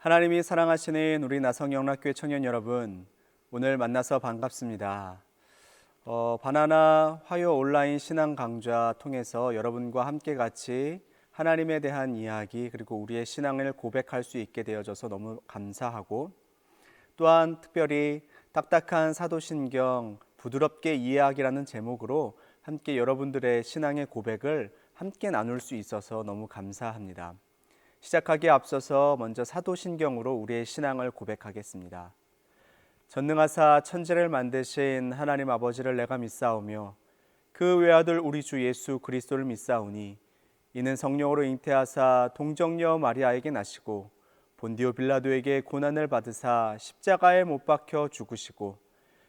하나님이 사랑하시는 우리 나성영락교회 청년 여러분, 오늘 만나서 반갑습니다. 바나나 화요 온라인 신앙 강좌 통해서 여러분과 함께 같이 하나님에 대한 이야기 그리고 우리의 신앙을 고백할 수 있게 되어져서 너무 감사하고, 또한 특별히 딱딱한 사도신경 부드럽게 이해하기라는 제목으로 함께 여러분들의 신앙의 고백을 함께 나눌 수 있어서 너무 감사합니다. 시작하기에 앞서서 먼저 사도신경으로 우리의 신앙을 고백하겠습니다. 전능하사 천지를 만드신 하나님 아버지를 내가 믿사오며 그 외아들 우리 주 예수 그리스도를 믿사오니 이는 성령으로 잉태하사 동정녀 마리아에게 나시고 본디오 빌라도에게 고난을 받으사 십자가에 못 박혀 죽으시고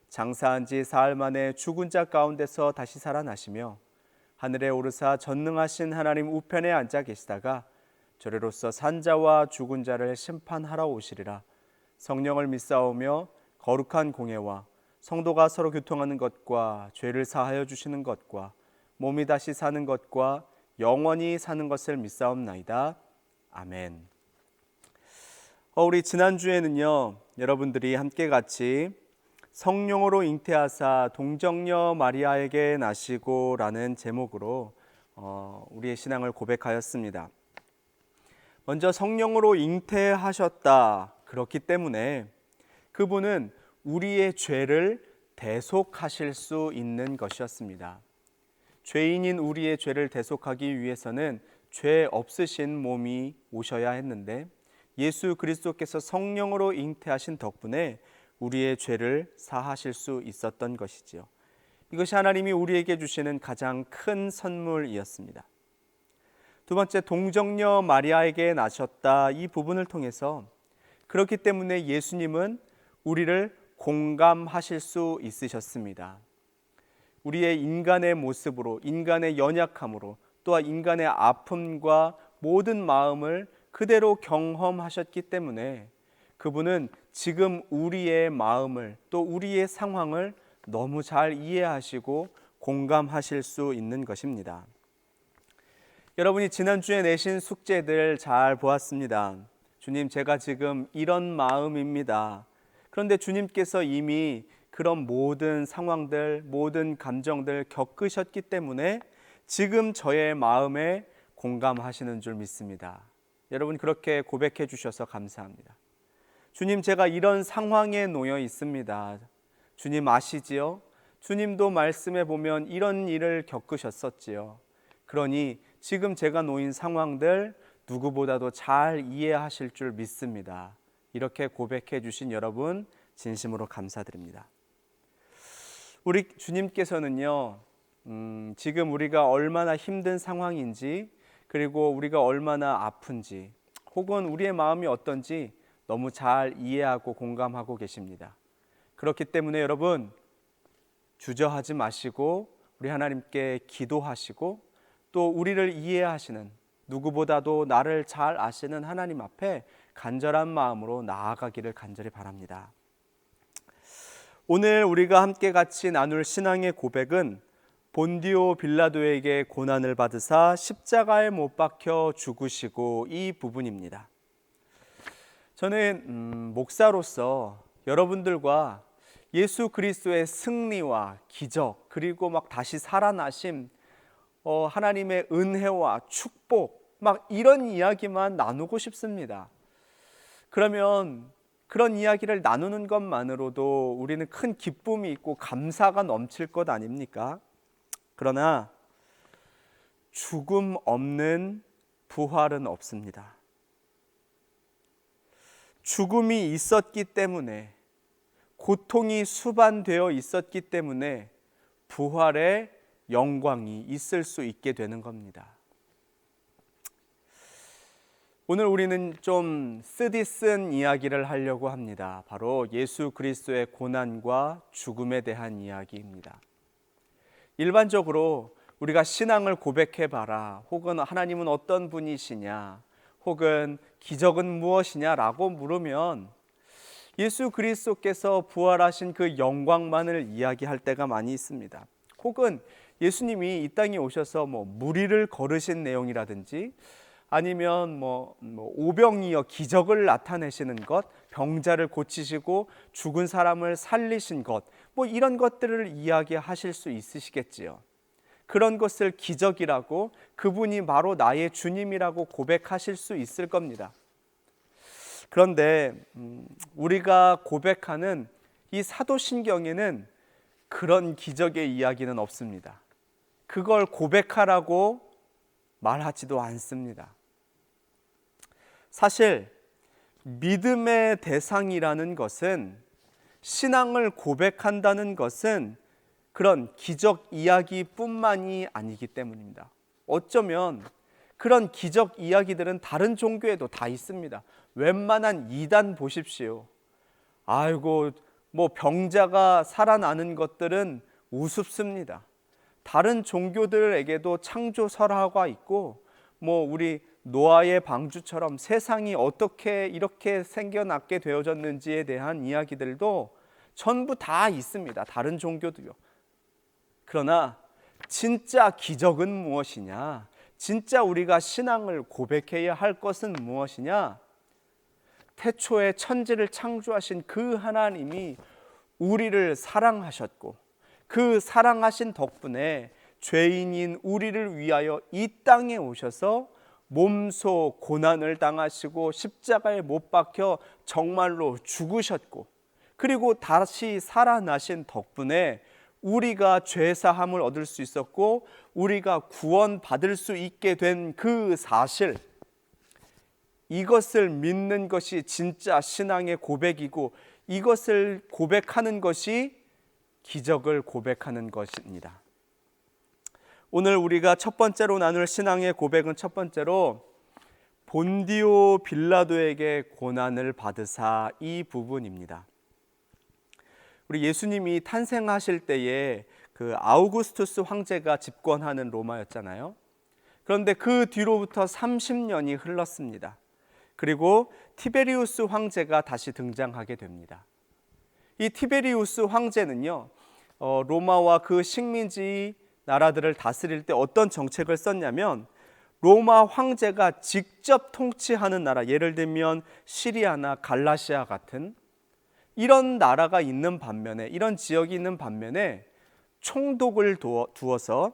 장사한 지 사흘 만에 죽은 자 가운데서 다시 살아나시며 하늘에 오르사 전능하신 하나님 우편에 앉아 계시다가 저래로서 산자와 죽은 자를 심판하러 오시리라. 성령을 믿사오며 거룩한 공예와 성도가 서로 교통하는 것과 죄를 사하여 주시는 것과 몸이 다시 사는 것과 영원히 사는 것을 믿사옵나이다. 아멘. 우리 지난주에는요, 여러분들이 함께 같이 성령으로 잉태하사 동정녀 마리아에게 나시고 라는 제목으로 우리의 신앙을 고백하였습니다. 먼저 성령으로 잉태하셨다. 그렇기 때문에 그분은 우리의 죄를 대속하실 수 있는 것이었습니다. 죄인인 우리의 죄를 대속하기 위해서는 죄 없으신 몸이 오셔야 했는데 예수 그리스도께서 성령으로 잉태하신 덕분에 우리의 죄를 사하실 수 있었던 것이지요. 이것이 하나님이 우리에게 주시는 가장 큰 선물이었습니다. 두 번째, 동정녀 마리아에게 나셨다. 이 부분을 통해서 그렇기 때문에 예수님은 우리를 공감하실 수 있으셨습니다. 우리의 인간의 모습으로, 인간의 연약함으로, 또한 인간의 아픔과 모든 마음을 그대로 경험하셨기 때문에 그분은 지금 우리의 마음을, 또 우리의 상황을 너무 잘 이해하시고 공감하실 수 있는 것입니다. 여러분이 지난주에 내신 숙제들 잘 보았습니다. 주님, 제가 지금 이런 마음입니다. 그런데 주님께서 이미 그런 모든 상황들, 모든 감정들 겪으셨기 때문에 지금 저의 마음에 공감하시는 줄 믿습니다. 여러분, 그렇게 고백해 주셔서 감사합니다. 주님, 제가 이런 상황에 놓여 있습니다. 주님 아시지요? 주님도 말씀해 보면 이런 일을 겪으셨었지요. 그러니 지금 제가 놓인 상황들 누구보다도 잘 이해하실 줄 믿습니다. 이렇게 고백해 주신 여러분 진심으로 감사드립니다. 우리 주님께서는요, 지금 우리가 얼마나 힘든 상황인지, 그리고 우리가 얼마나 아픈지, 혹은 우리의 마음이 어떤지 너무 잘 이해하고 공감하고 계십니다. 그렇기 때문에 여러분, 주저하지 마시고 우리 하나님께 기도하시고 또 우리를 이해하시는, 누구보다도 나를 잘 아시는 하나님 앞에 간절한 마음으로 나아가기를 간절히 바랍니다. 오늘 우리가 함께 같이 나눌 신앙의 고백은 본디오 빌라도에게 고난을 받으사 십자가에 못 박혀 죽으시고 이 부분입니다. 저는 목사로서 여러분들과 예수 그리스도의 승리와 기적, 그리고 막 다시 살아나심, 하나님의 은혜와 축복, 막 이런 이야기만 나누고 싶습니다. 그러면 그런 이야기를 나누는 것만으로도 우리는 큰 기쁨이 있고 감사가 넘칠 것 아닙니까? 그러나 죽음 없는 부활은 없습니다. 죽음이 있었기 때문에, 고통이 수반되어 있었기 때문에 부활의 영광이 있을 수 있게 되는 겁니다. 오늘 우리는 좀 쓰디쓴 이야기를 하려고 합니다. 바로 예수 그리스도의 고난과 죽음에 대한 이야기입니다. 일반적으로 우리가 신앙을 고백해봐라, 혹은 하나님은 어떤 분이시냐, 혹은 기적은 무엇이냐라고 물으면 예수 그리스도께서 부활하신 그 영광만을 이야기할 때가 많이 있습니다. 혹은 예수님이 이 땅에 오셔서 무리를 걸으신 내용이라든지 아니면 오병이어 기적을 나타내시는 것, 병자를 고치시고 죽은 사람을 살리신 것, 이런 것들을 이야기하실 수 있으시겠지요. 그런 것을 기적이라고, 그분이 바로 나의 주님이라고 고백하실 수 있을 겁니다. 그런데 우리가 고백하는 이 사도신경에는 그런 기적의 이야기는 없습니다. 그걸 고백하라고 말하지도 않습니다. 사실 믿음의 대상이라는 것은, 신앙을 고백한다는 것은 그런 기적 이야기뿐만이 아니기 때문입니다. 어쩌면 그런 기적 이야기들은 다른 종교에도 다 있습니다. 웬만한 이단 보십시오. 아이고, 병자가 살아나는 것들은 우습습니다. 다른 종교들에게도 창조 설화가 있고, 우리 노아의 방주처럼 세상이 어떻게 이렇게 생겨났게 되어졌는지에 대한 이야기들도 전부 다 있습니다. 다른 종교도요. 그러나 진짜 기적은 무엇이냐? 진짜 우리가 신앙을 고백해야 할 것은 무엇이냐? 태초에 천지를 창조하신 그 하나님이 우리를 사랑하셨고, 그 사랑하신 덕분에 죄인인 우리를 위하여 이 땅에 오셔서 몸소 고난을 당하시고 십자가에 못 박혀 정말로 죽으셨고, 그리고 다시 살아나신 덕분에 우리가 죄사함을 얻을 수 있었고, 우리가 구원받을 수 있게 된 그 사실, 이것을 믿는 것이 진짜 신앙의 고백이고, 이것을 고백하는 것이 기적을 고백하는 것입니다. 오늘 우리가 첫 번째로 나눌 신앙의 고백은, 첫 번째로 본디오 빌라도에게 고난을 받으사, 이 부분입니다. 우리 예수님이 탄생하실 때에 그 아우구스투스 황제가 집권하는 로마였잖아요. 그런데 그 뒤로부터 30년이 흘렀습니다. 그리고 티베리우스 황제가 다시 등장하게 됩니다. 이 티베리우스 황제는요, 로마와 그 식민지 나라들을 다스릴 때 어떤 정책을 썼냐면, 로마 황제가 직접 통치하는 나라, 예를 들면 시리아나 갈라시아 같은 이런 나라가 있는 반면에, 이런 지역이 있는 반면에 총독을 두어서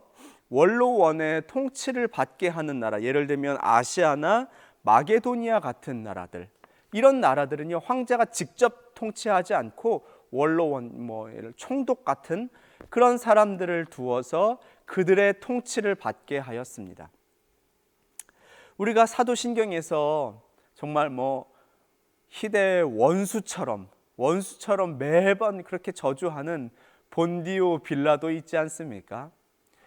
원로원의 통치를 받게 하는 나라, 예를 들면 아시아나 마게도니아 같은 나라들, 이런 나라들은요, 황제가 직접 통치하지 않고 원로원, 총독 같은 그런 사람들을 두어서 그들의 통치를 받게 하였습니다. 우리가 사도신경에서 정말 희대의 원수처럼 매번 그렇게 저주하는 본디오 빌라도 있지 않습니까?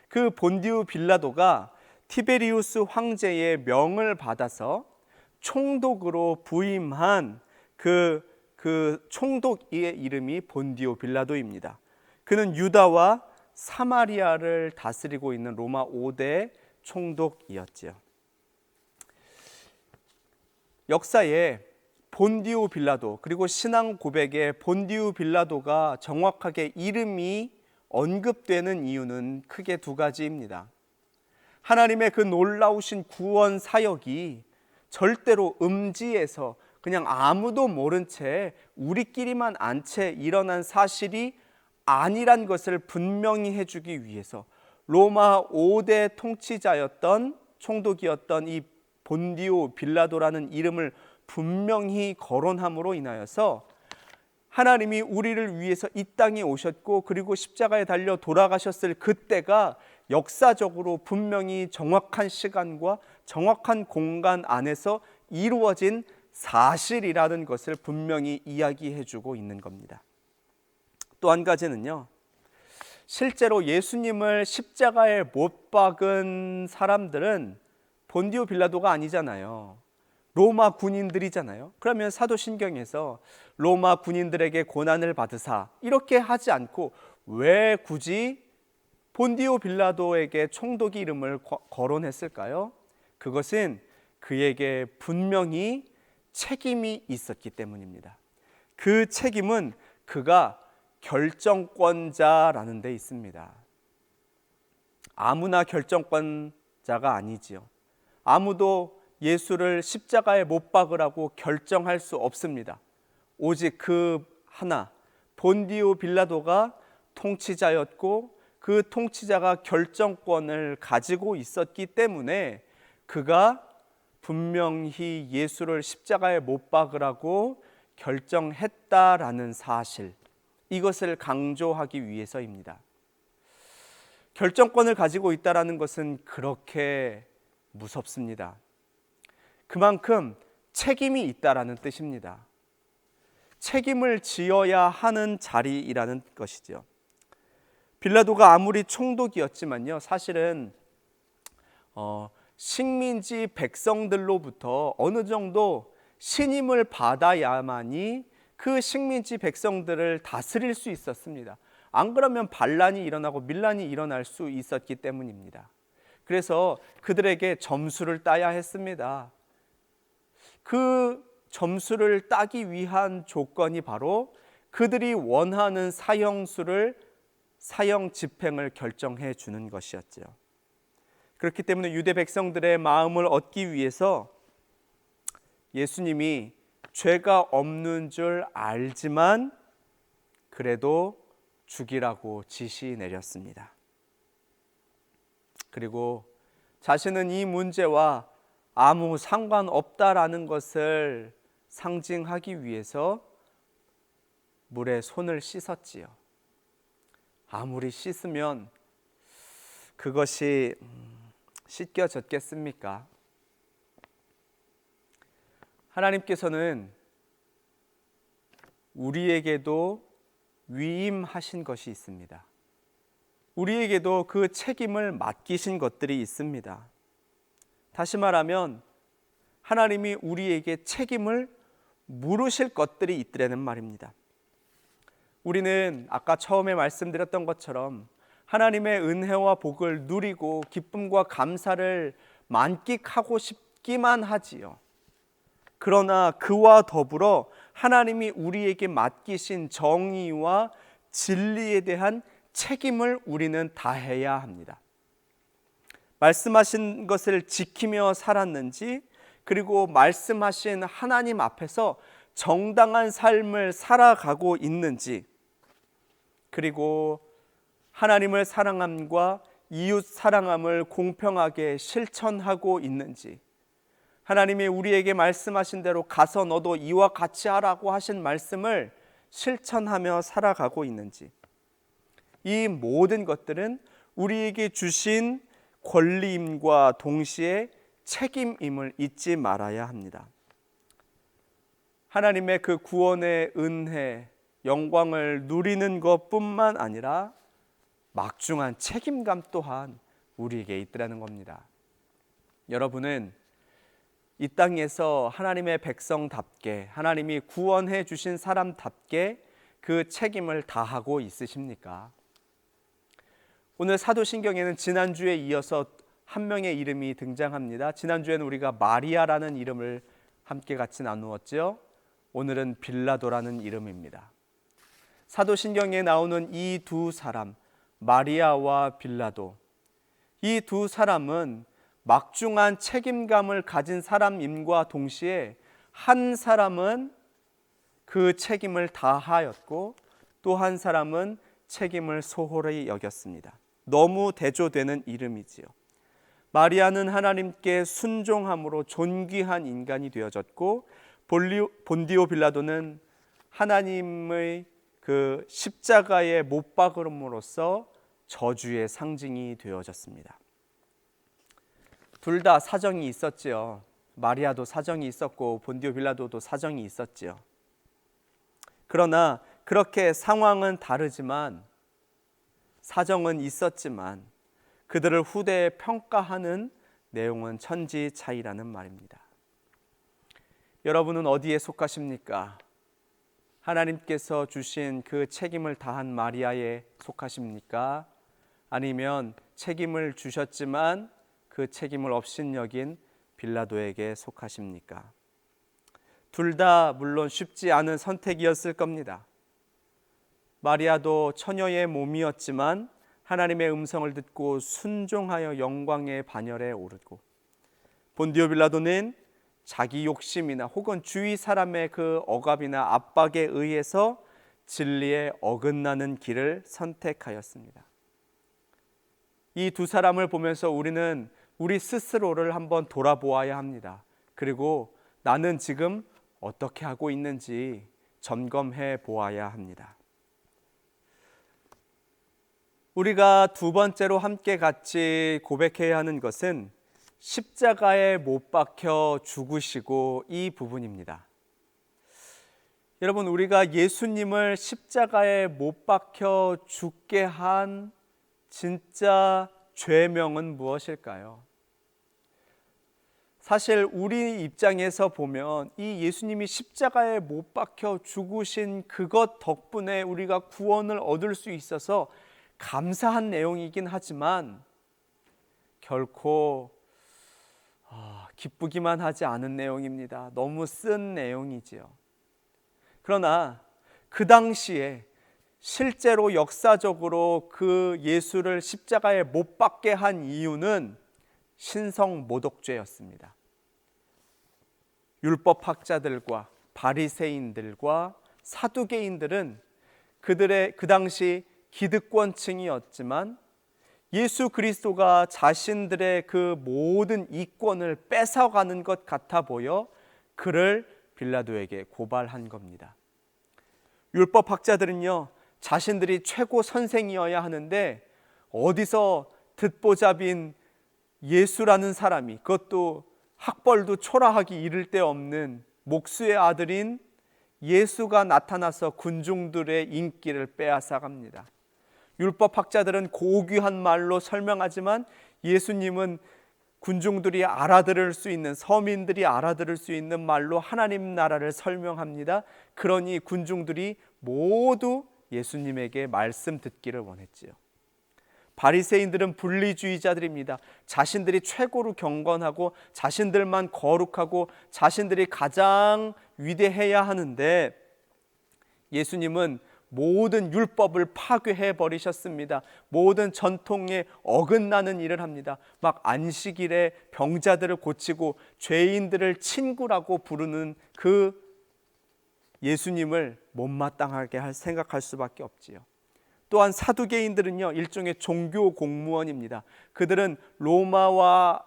그 본디오 빌라도가 티베리우스 황제의 명을 받아서 총독으로 부임한 그 총독의 이름이 본디오 빌라도입니다. 그는 유다와 사마리아를 다스리고 있는 로마 5대 총독이었지요. 역사에 본디오 빌라도, 그리고 신앙 고백에 본디오 빌라도가 정확하게 이름이 언급되는 이유는 크게 두 가지입니다. 하나님의 그 놀라우신 구원 사역이 절대로 음지에서 그냥 아무도 모른 채, 우리끼리만 안 채 일어난 사실이 아니란 것을 분명히 해주기 위해서 로마 5대 통치자였던, 총독이었던 이 본디오 빌라도라는 이름을 분명히 거론함으로 인하여서 하나님이 우리를 위해서 이 땅에 오셨고, 그리고 십자가에 달려 돌아가셨을 그때가 역사적으로 분명히 정확한 시간과 정확한 공간 안에서 이루어진 사실이라는 것을 분명히 이야기해주고 있는 겁니다. 또 한 가지는요, 실제로 예수님을 십자가에 못 박은 사람들은 본디오 빌라도가 아니잖아요. 로마 군인들이잖아요. 그러면 사도신경에서 로마 군인들에게 고난을 받으사 이렇게 하지 않고 왜 굳이 본디오 빌라도에게 총독 이름을 거론했을까요? 그것은 그에게 분명히 책임이 있었기 때문입니다. 그 책임은 그가 결정권자라는 데 있습니다. 아무나 결정권자가 아니지요. 아무도 예수를 십자가에 못 박으라고 결정할 수 없습니다. 오직 그 하나, 본디오 빌라도가 통치자였고 그 통치자가 결정권을 가지고 있었기 때문에 그가 분명히 예수를 십자가에 못 박으라고 결정했다라는 사실, 이것을 강조하기 위해서입니다. 결정권을 가지고 있다라는 것은 그렇게 무섭습니다. 그만큼 책임이 있다라는 뜻입니다. 책임을 지어야 하는 자리이라는 것이죠. 빌라도가 아무리 총독이었지만요, 사실은 식민지 백성들로부터 어느 정도 신임을 받아야만이 그 식민지 백성들을 다스릴 수 있었습니다. 안 그러면 반란이 일어나고 밀란이 일어날 수 있었기 때문입니다. 그래서 그들에게 점수를 따야 했습니다. 그 점수를 따기 위한 조건이 바로 그들이 원하는 사형수를 사형 집행을 결정해 주는 것이었죠. 그렇기 때문에 유대 백성들의 마음을 얻기 위해서 예수님이 죄가 없는 줄 알지만 그래도 죽이라고 지시 내렸습니다. 그리고 자신은 이 문제와 아무 상관없다라는 것을 상징하기 위해서 물에 손을 씻었지요. 아무리 씻으면 그것이 씻겨졌겠습니까? 하나님께서는 우리에게도 위임하신 것이 있습니다. 우리에게도 그 책임을 맡기신 것들이 있습니다. 다시 말하면 하나님이 우리에게 책임을 물으실 것들이 있더라는 말입니다. 우리는 아까 처음에 말씀드렸던 것처럼 하나님의 은혜와 복을 누리고 기쁨과 감사를 만끽하고 싶기만 하지요. 그러나 그와 더불어 하나님이 우리에게 맡기신 정의와 진리에 대한 책임을 우리는 다해야 합니다. 말씀하신 것을 지키며 살았는지, 그리고 말씀하신 하나님 앞에서 정당한 삶을 살아가고 있는지, 그리고 하나님을 사랑함과 이웃 사랑함을 공평하게 실천하고 있는지, 하나님이 우리에게 말씀하신 대로 가서 너도 이와 같이 하라고 하신 말씀을 실천하며 살아가고 있는지, 이 모든 것들은 우리에게 주신 권리임과 동시에 책임임을 잊지 말아야 합니다. 하나님의 그 구원의 은혜, 영광을 누리는 것뿐만 아니라 막중한 책임감 또한 우리에게 있더라는 겁니다. 여러분은 이 땅에서 하나님의 백성답게, 하나님이 구원해 주신 사람답게 그 책임을 다하고 있으십니까? 오늘 사도신경에는 지난주에 이어서 한 명의 이름이 등장합니다. 지난주에는 우리가 마리아라는 이름을 함께 같이 나누었죠. 오늘은 빌라도라는 이름입니다. 사도신경에 나오는 이 두 사람, 마리아와 빌라도, 이 두 사람은 막중한 책임감을 가진 사람임과 동시에 한 사람은 그 책임을 다하였고 또 한 사람은 책임을 소홀히 여겼습니다. 너무 대조되는 이름이지요. 마리아는 하나님께 순종함으로 존귀한 인간이 되어졌고, 본디오 빌라도는 하나님의 그 십자가에 못 박음으로써 저주의 상징이 되어졌습니다. 둘 다 사정이 있었지요. 마리아도 사정이 있었고 본디오 빌라도도 사정이 있었지요. 그러나 그렇게 상황은 다르지만, 사정은 있었지만 그들을 후대에 평가하는 내용은 천지 차이라는 말입니다. 여러분은 어디에 속하십니까? 하나님께서 주신 그 책임을 다한 마리아에 속하십니까? 아니면 책임을 주셨지만 그 책임을 업신여긴 빌라도에게 속하십니까? 둘 다 물론 쉽지 않은 선택이었을 겁니다. 마리아도 처녀의 몸이었지만 하나님의 음성을 듣고 순종하여 영광의 반열에 오르고, 본디오 빌라도는 자기 욕심이나 혹은 주위 사람의 그 억압이나 압박에 의해서 진리에 어긋나는 길을 선택하였습니다. 이 두 사람을 보면서 우리는 우리 스스로를 한번 돌아보아야 합니다. 그리고 나는 지금 어떻게 하고 있는지 점검해 보아야 합니다. 우리가 두 번째로 함께 같이 고백해야 하는 것은 십자가에 못 박혀 죽으시고 이 부분입니다. 여러분, 우리가 예수님을 십자가에 못 박혀 죽게 한 진짜 죄명은 무엇일까요? 사실 우리 입장에서 보면 이 예수님이 십자가에 못 박혀 죽으신 그것 덕분에 우리가 구원을 얻을 수 있어서 감사한 내용이긴 하지만 결코 기쁘기만 하지 않은 내용입니다. 너무 쓴 내용이지요. 그러나 그 당시에 실제로 역사적으로 그 예수를 십자가에 못 박게 한 이유는 신성모독죄였습니다. 율법학자들과 바리새인들과 사두개인들은 그들의 그 당시 기득권층이었지만 예수 그리스도가 자신들의 그 모든 이권을 뺏어가는 것 같아 보여 그를 빌라도에게 고발한 겁니다. 율법학자들은요, 자신들이 최고 선생이어야 하는데 어디서 듣보잡인 예수라는 사람이, 그것도 학벌도 초라하기 이를 데 없는 목수의 아들인 예수가 나타나서 군중들의 인기를 빼앗아갑니다. 율법학자들은 고귀한 말로 설명하지만 예수님은 군중들이 알아들을 수 있는, 서민들이 알아들을 수 있는 말로 하나님 나라를 설명합니다. 그러니 군중들이 모두 예수님에게 말씀 듣기를 원했지요. 바리새인들은 분리주의자들입니다. 자신들이 최고로 경건하고 자신들만 거룩하고 자신들이 가장 위대해야 하는데 예수님은 모든 율법을 파괴해 버리셨습니다. 모든 전통에 어긋나는 일을 합니다. 막 안식일에 병자들을 고치고 죄인들을 친구라고 부르는 그 예수님을 못마땅하게 생각할 수밖에 없지요. 또한 사두개인들은요, 일종의 종교 공무원입니다. 그들은 로마와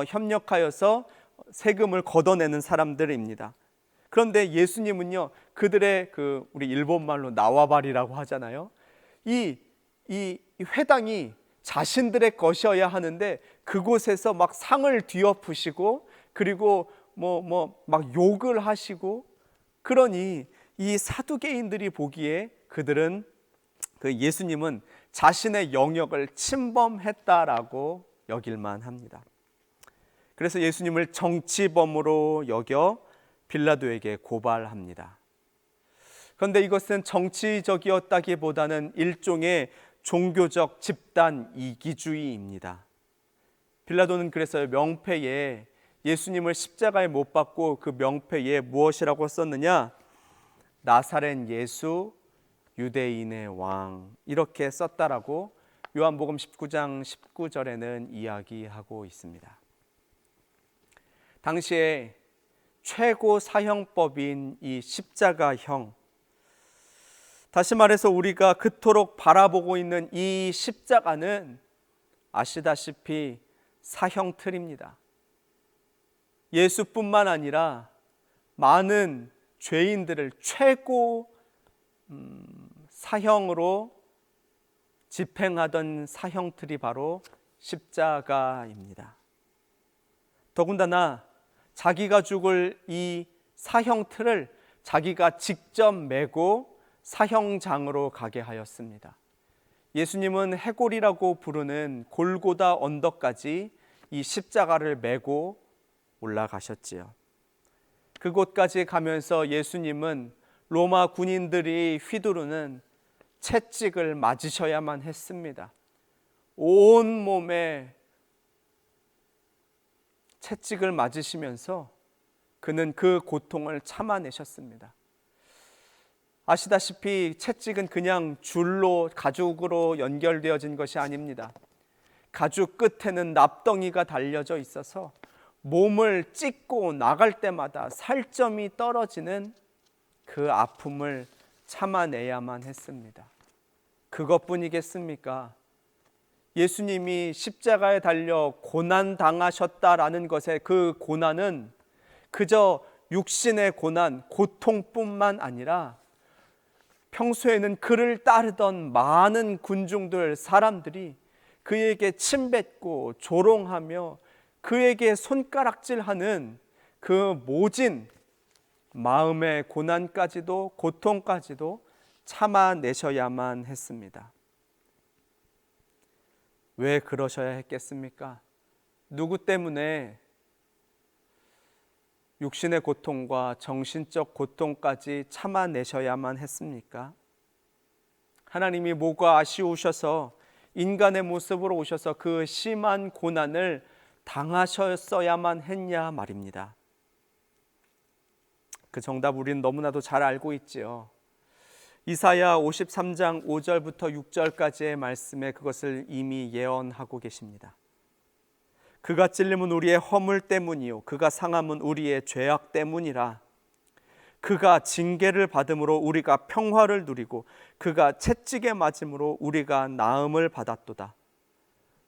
협력하여서 세금을 걷어내는 사람들입니다. 그런데 예수님은요, 그들의 우리 일본 말로 나와바리라고 하잖아요. 이 회당이 자신들의 것이어야 하는데 그곳에서 막 상을 뒤엎으시고 그리고 막 욕을 하시고, 그러니 이 사두개인들이 보기에 그들은 예수님은 자신의 영역을 침범했다라고 여길만 합니다. 그래서 예수님을 정치범으로 여겨 빌라도에게 고발합니다. 그런데 이것은 정치적이었다기보다는 일종의 종교적 집단 이기주의입니다. 빌라도는 그래서 명패에 예수님을 십자가에 못 박고 그 명패에 무엇이라고 썼느냐? 나사렛 예수 유대인의 왕, 이렇게 썼다라고 요한복음 19장 19절에는 이야기하고 있습니다. 당시에 최고 사형법인 이 십자가형, 다시 말해서 우리가 그토록 바라보고 있는 이 십자가는 아시다시피 사형틀입니다. 예수뿐만 아니라 많은 죄인들을 최고 사형으로 집행하던 사형틀이 바로 십자가입니다. 더군다나 자기가 죽을 이 사형틀을 자기가 직접 메고 사형장으로 가게 하였습니다. 예수님은 해골이라고 부르는 골고다 언덕까지 이 십자가를 메고 올라가셨지요. 그곳까지 가면서 예수님은 로마 군인들이 휘두르는 채찍을 맞으셔야만 했습니다. 온 몸에 채찍을 맞으시면서 그는 그 고통을 참아내셨습니다. 아시다시피 채찍은 그냥 줄로, 가죽으로 연결되어진 것이 아닙니다. 가죽 끝에는 납덩이가 달려져 있어서 몸을 찢고 나갈 때마다 살점이 떨어지는 그 아픔을 참아내야만 했습니다. 그것뿐이겠습니까? 예수님이 십자가에 달려 고난 당하셨다라는 것의 그 고난은 그저 육신의 고난, 고통뿐만 아니라 평소에는 그를 따르던 많은 군중들, 사람들이 그에게 침뱉고 조롱하며 그에게 손가락질하는 그 모진 마음의 고난까지도, 고통까지도 참아내셔야만 했습니다. 왜 그러셔야 했겠습니까? 누구 때문에 육신의 고통과 정신적 고통까지 참아내셔야만 했습니까? 하나님이 뭐가 아쉬우셔서 인간의 모습으로 오셔서 그 심한 고난을 당하셨어야만 했냐 말입니다. 그 정답 우리는 너무나도 잘 알고 있지요. 이사야 53장 5절부터 6절까지의 말씀에 그것을 이미 예언하고 계십니다. 그가 찔림은 우리의 허물 때문이요 그가 상함은 우리의 죄악 때문이라. 그가 징계를 받음으로 우리가 평화를 누리고 그가 채찍에 맞음으로 우리가 나음을 받았도다.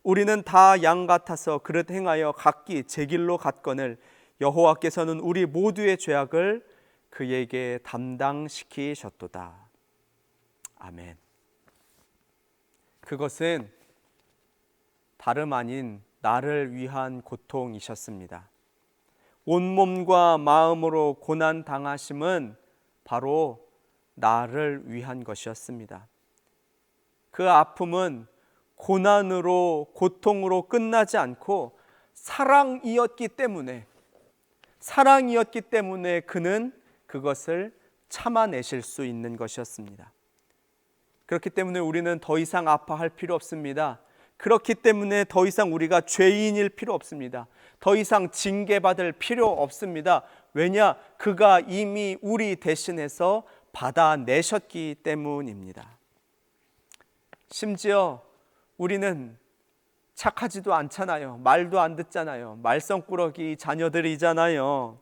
우리는 다 양 같아서 그릇 행하여 각기 제 길로 갔거늘 여호와께서는 우리 모두의 죄악을 그에게 담당시키셨도다. 아멘. 그것은 다름 아닌 나를 위한 고통이셨습니다. 온몸과 마음으로 고난 당하심은 바로 나를 위한 것이었습니다. 그 아픔은 고난으로, 고통으로 끝나지 않고 사랑이었기 때문에 그는 그것을 참아내실 수 있는 것이었습니다. 그렇기 때문에 우리는 더 이상 아파할 필요 없습니다. 그렇기 때문에 더 이상 우리가 죄인일 필요 없습니다. 더 이상 징계받을 필요 없습니다. 왜냐? 그가 이미 우리 대신해서 받아내셨기 때문입니다. 심지어 우리는 착하지도 않잖아요. 말도 안 듣잖아요. 말썽꾸러기 자녀들이잖아요.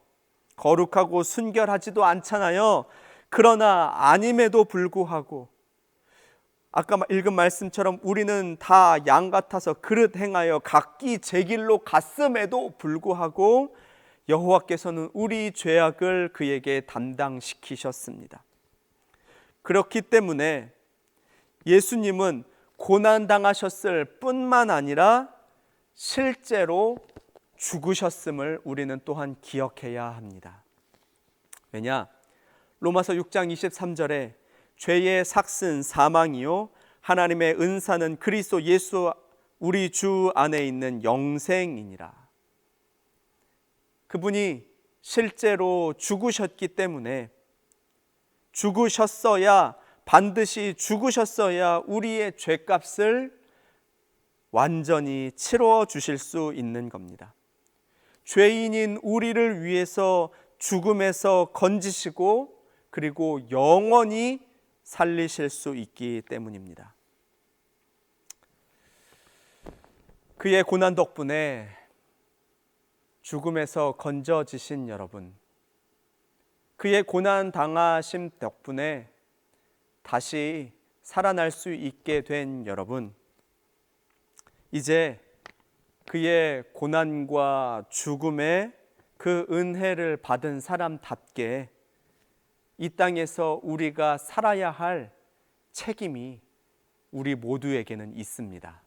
거룩하고 순결하지도 않잖아요. 그러나 아님에도 불구하고 아까 읽은 말씀처럼 우리는 다 양 같아서 그릇 행하여 각기 제 길로 갔음에도 불구하고 여호와께서는 우리 죄악을 그에게 담당시키셨습니다. 그렇기 때문에 예수님은 고난당하셨을 뿐만 아니라 실제로 죽으셨음을 우리는 또한 기억해야 합니다. 왜냐? 로마서 6장 23절에 죄의 삭슨 사망이요 하나님의 은사는 그리스도 예수 우리 주 안에 있는 영생이니라. 그분이 실제로 죽으셨기 때문에 반드시 죽으셨어야 우리의 죄값을 완전히 치러 주실 수 있는 겁니다. 죄인인 우리를 위해서 죽음에서 건지시고 그리고 영원히 살리실 수 있기 때문입니다. 그의 고난 덕분에 죽음에서 건져지신 여러분, 그의 고난 당하심 덕분에 다시 살아날 수 있게 된 여러분, 이제 그의 고난과 죽음의 그 은혜를 받은 사람답게 이 땅에서 우리가 살아야 할 책임이 우리 모두에게는 있습니다.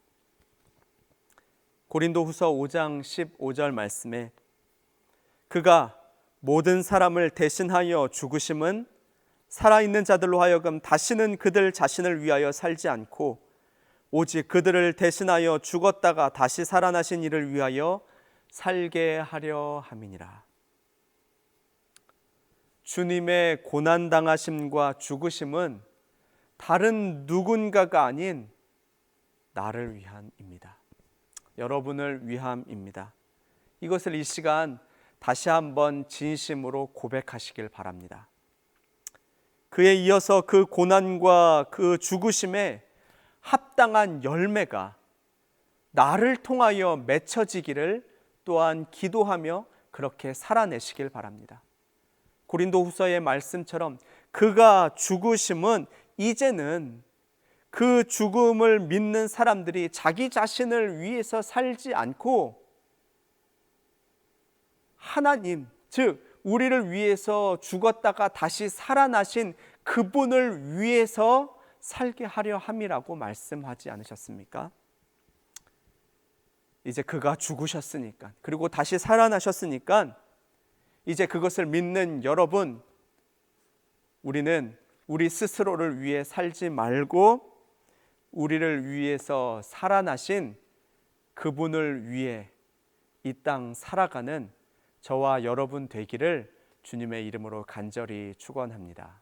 고린도후서 5장 15절 말씀에 그가 모든 사람을 대신하여 죽으심은 살아있는 자들로 하여금 다시는 그들 자신을 위하여 살지 않고 오직 그들을 대신하여 죽었다가 다시 살아나신 이를 위하여 살게 하려 함이니라. 주님의 고난당하심과 죽으심은 다른 누군가가 아닌 나를 위함입니다. 여러분을 위함입니다. 이것을 이 시간 다시 한번 진심으로 고백하시길 바랍니다. 그에 이어서 그 고난과 그 죽으심에 합당한 열매가 나를 통하여 맺혀지기를 또한 기도하며 그렇게 살아내시길 바랍니다. 고린도후서의 말씀처럼 그가 죽으심은 이제는 그 죽음을 믿는 사람들이 자기 자신을 위해서 살지 않고 하나님, 즉 우리를 위해서 죽었다가 다시 살아나신 그분을 위해서 살게 하려 함이라고 말씀하지 않으셨습니까? 이제 그가 죽으셨으니까, 그리고 다시 살아나셨으니까 이제 그것을 믿는 여러분, 우리는 우리 스스로를 위해 살지 말고 우리를 위해서 살아나신 그분을 위해 이 땅 살아가는 저와 여러분 되기를 주님의 이름으로 간절히 축원합니다.